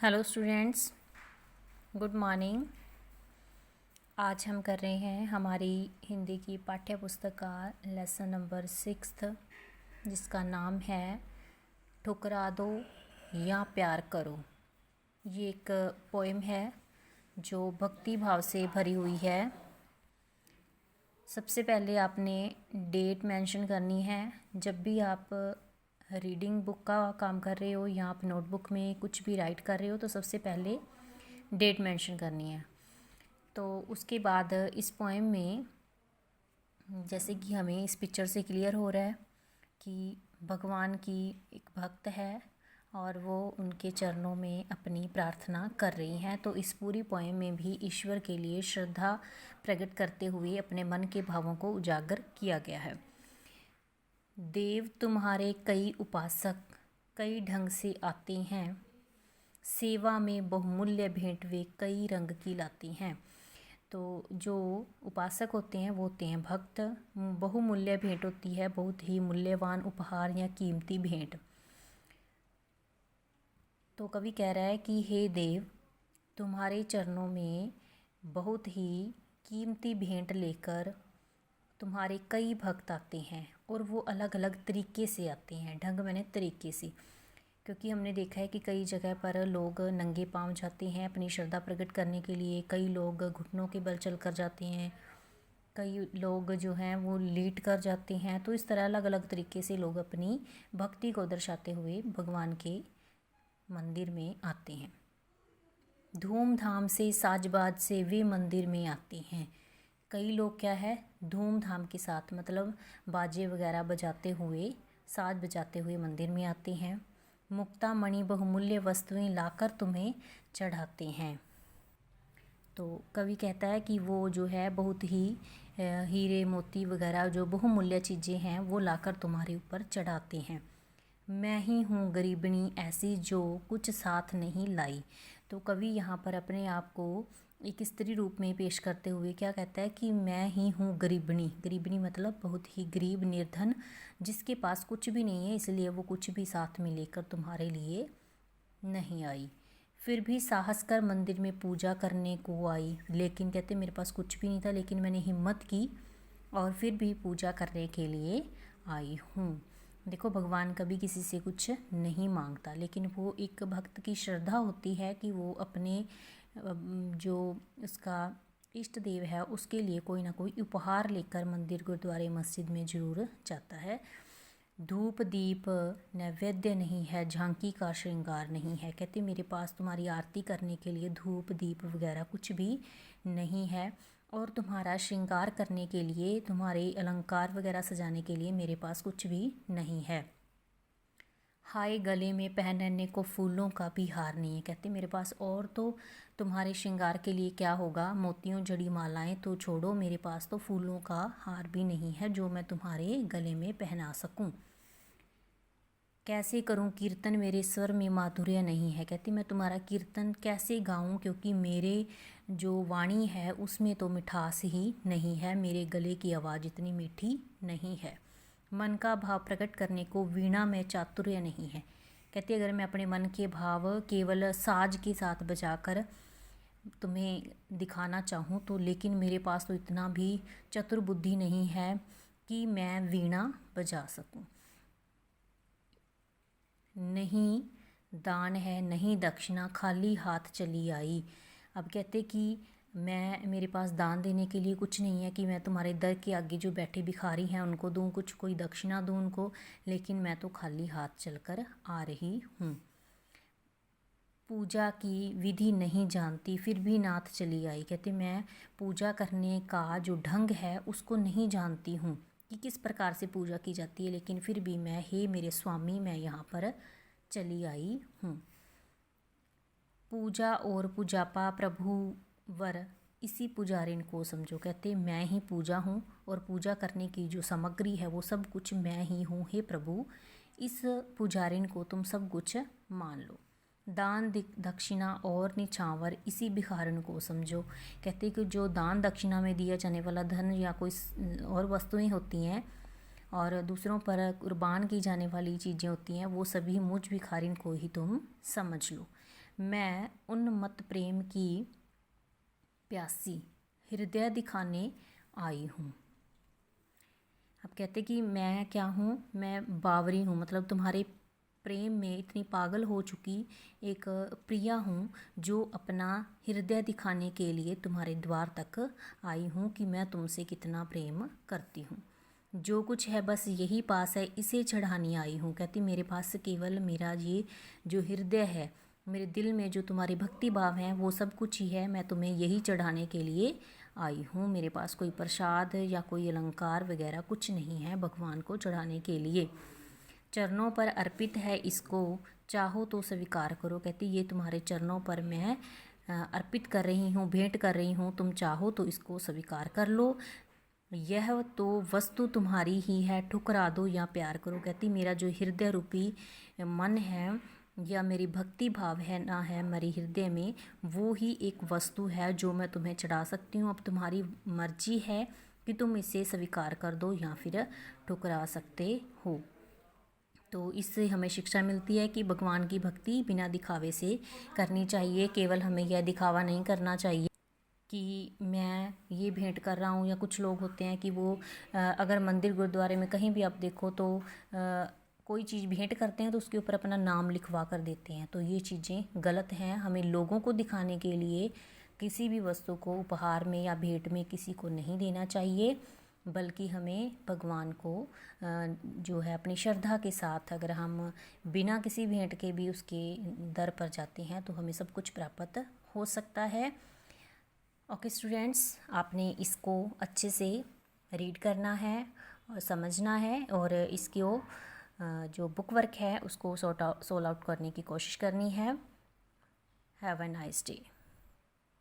Hello students, good morning. आज हम कर रहे हैं हमारी हिंदी की पाठ्य पुस्तक का लेसन नंबर 6, जिसका नाम है ठुकरा दो या प्यार करो। ये एक पोएम है जो भक्ति भाव से भरी हुई है। सबसे पहले आपने डेट मेंशन करनी है। जब भी आप रीडिंग बुक का काम कर रहे हो या आप नोटबुक में कुछ भी राइट कर रहे हो तो सबसे पहले डेट मेंशन करनी है। तो उसके बाद इस पोएम में जैसे कि हमें इस पिक्चर से क्लियर हो रहा है कि भगवान की एक भक्त है और वो उनके चरणों में अपनी प्रार्थना कर रही हैं। तो इस पूरी पोएम में भी ईश्वर के लिए श्रद्धा प्रकट करते हुए अपने मन के भावों को उजागर किया गया है। देव तुम्हारे कई उपासक कई ढंग से आते हैं, सेवा में बहुमूल्य भेंट वे कई रंग की लाती हैं। तो जो उपासक होते हैं वो होते हैं भक्त। बहुमूल्य भेंट होती है बहुत ही मूल्यवान उपहार या कीमती भेंट। तो कवि कह रहा है कि हे देव, तुम्हारे चरणों में बहुत ही कीमती भेंट लेकर तुम्हारे कई भक्त आते हैं और वो अलग अलग तरीके से आते हैं। ढंग मैंने तरीके से, क्योंकि हमने देखा है कि कई जगह पर लोग नंगे पांव जाते हैं अपनी श्रद्धा प्रकट करने के लिए। कई लोग घुटनों के बल चल कर जाते हैं, कई लोग जो हैं वो लेट कर जाते हैं। तो इस तरह अलग अलग तरीके से लोग अपनी भक्ति को दर्शाते हुए भगवान के मंदिर में आते हैं। धूमधाम से साजबाज से वे मंदिर में आते हैं। कई लोग क्या है धूमधाम के साथ मतलब बाजे वगैरह बजाते हुए साज बजाते हुए मंदिर में आते हैं। मुक्ता मणि बहुमूल्य वस्तुएं लाकर तुम्हें चढ़ाते हैं। तो कवि कहता है कि वो जो है बहुत ही हीरे मोती वगैरह जो बहुमूल्य चीज़ें हैं वो लाकर तुम्हारे ऊपर चढ़ाते हैं। मैं ही हूँ गरीबनी ऐसी जो कुछ साथ नहीं लाई। तो कवि यहाँ पर अपने आप को एक स्त्री रूप में पेश करते हुए क्या कहता है कि मैं ही हूँ गरीबनी। गरीबनी मतलब बहुत ही गरीब निर्धन, जिसके पास कुछ भी नहीं है, इसलिए वो कुछ भी साथ में लेकर तुम्हारे लिए नहीं आई। फिर भी साहस कर मंदिर में पूजा करने को आई। लेकिन कहते मेरे पास कुछ भी नहीं था, लेकिन मैंने हिम्मत की और फिर भी पूजा करने के लिए आई हूँ। देखो, भगवान कभी किसी से कुछ नहीं मांगता, लेकिन वो एक भक्त की श्रद्धा होती है कि वो अपने जो उसका इष्ट देव है उसके लिए कोई ना कोई उपहार लेकर मंदिर गुरुद्वारे मस्जिद में ज़रूर जाता है। धूप दीप नैवेद्य नहीं है, झांकी का श्रृंगार नहीं है। कहते मेरे पास तुम्हारी आरती करने के लिए धूप दीप वगैरह कुछ भी नहीं है, और तुम्हारा श्रृंगार करने के लिए तुम्हारे अलंकार वगैरह सजाने के लिए मेरे पास कुछ भी नहीं है। हाय गले में पहनने को फूलों का भी हार नहीं है। कहते मेरे पास और तो तुम्हारे श्रृंगार के लिए क्या होगा, मोतियों जड़ी मालाएं तो छोड़ो, मेरे पास तो फूलों का हार भी नहीं है जो मैं तुम्हारे गले में पहना सकूं। कैसे करूं कीर्तन मेरे स्वर में माधुर्य नहीं है। कहती मैं तुम्हारा कीर्तन कैसे गाऊं, क्योंकि मेरे जो वाणी है उसमें तो मिठास ही नहीं है, मेरे गले की आवाज़ इतनी मीठी नहीं है। मन का भाव प्रकट करने को वीणा में चातुर्य नहीं है। कहती अगर मैं अपने मन के भाव केवल साज के साथ बजाकर तुम्हें दिखाना चाहूँ तो, लेकिन मेरे पास तो इतना भी चतुर बुद्धि नहीं है कि मैं वीणा बजा सकूँ। नहीं दान है नहीं दक्षिणा, खाली हाथ चली आई। अब कहते कि मैं मेरे पास दान देने के लिए कुछ नहीं है कि मैं तुम्हारे दर के आगे जो बैठे भिखारी हैं उनको दूं, कुछ कोई दक्षिणा दूं उनको, लेकिन मैं तो खाली हाथ चलकर आ रही हूँ। पूजा की विधि नहीं जानती फिर भी नाथ चली आई। कहते मैं पूजा करने का जो ढंग है उसको नहीं जानती हूँ कि किस प्रकार से पूजा की जाती है, लेकिन फिर भी मैं हे मेरे स्वामी मैं यहाँ पर चली आई हूँ। पूजा और पूजापा प्रभु वर इसी पुजारिन को समझो। कहते मैं ही पूजा हूँ और पूजा करने की जो सामग्री है वो सब कुछ मैं ही हूँ। हे प्रभु, इस पुजारिन को तुम सब कुछ मान लो। दान दक्षिणा और निछावर इसी भिखारन को समझो। कहते कि जो दान दक्षिणा में दिया जाने वाला धन या कोई और वस्तुएं होती हैं और दूसरों पर कुर्बान की जाने वाली चीज़ें होती हैं, वो सभी मुझ भिखारिन को ही तुम समझ लो। मैं उन्मत्त प्रेम की प्यासी हृदय दिखाने आई हूँ। अब कहते कि मैं क्या हूँ, मैं बावरी हूँ, मतलब तुम्हारे प्रेम में इतनी पागल हो चुकी एक प्रिया हूँ जो अपना हृदय दिखाने के लिए तुम्हारे द्वार तक आई हूँ कि मैं तुमसे कितना प्रेम करती हूँ। जो कुछ है बस यही पास है, इसे चढ़ाने आई हूँ। कहती मेरे पास केवल मेरा ये जो हृदय है, मेरे दिल में जो तुम्हारी भक्ति भाव है वो सब कुछ ही है, मैं तुम्हें यही चढ़ाने के लिए आई हूँ। मेरे पास कोई प्रसाद या कोई अलंकार वगैरह कुछ नहीं है भगवान को चढ़ाने के लिए। चरणों पर अर्पित है इसको, चाहो तो स्वीकार करो। कहती ये तुम्हारे चरणों पर मैं अर्पित कर रही हूँ, भेंट कर रही हूँ, तुम चाहो तो इसको स्वीकार कर लो। यह तो वस्तु तुम्हारी ही है, ठुकरा दो या प्यार करो। कहती मेरा जो हृदय रूपी मन है या मेरी भक्ति भाव है ना है मेरे हृदय में, वो ही एक वस्तु है जो मैं तुम्हें चढ़ा सकती हूँ। अब तुम्हारी मर्जी है कि तुम इसे स्वीकार कर दो या फिर ठुकरा सकते हो। तो इससे हमें शिक्षा मिलती है कि भगवान की भक्ति बिना दिखावे से करनी चाहिए। केवल हमें यह दिखावा नहीं करना चाहिए कि मैं ये भेंट कर रहा हूँ, या कुछ लोग होते हैं कि वो अगर मंदिर गुरुद्वारे में कहीं भी आप देखो तो कोई चीज़ भेंट करते हैं तो उसके ऊपर अपना नाम लिखवा कर देते हैं। तो ये चीज़ें गलत हैं। हमें लोगों को दिखाने के लिए किसी भी वस्तु को उपहार में या भेंट में किसी को नहीं देना चाहिए, बल्कि हमें भगवान को जो है अपनी श्रद्धा के साथ, अगर हम बिना किसी भेंट के भी उसके दर पर जाते हैं तो हमें सब कुछ प्राप्त हो सकता है। ओके स्टूडेंट्स, आपने इसको अच्छे से रीड करना है और समझना है, और इसको जो बुक वर्क है उसको सॉल्व आउट करने की कोशिश करनी है। Have a nice day.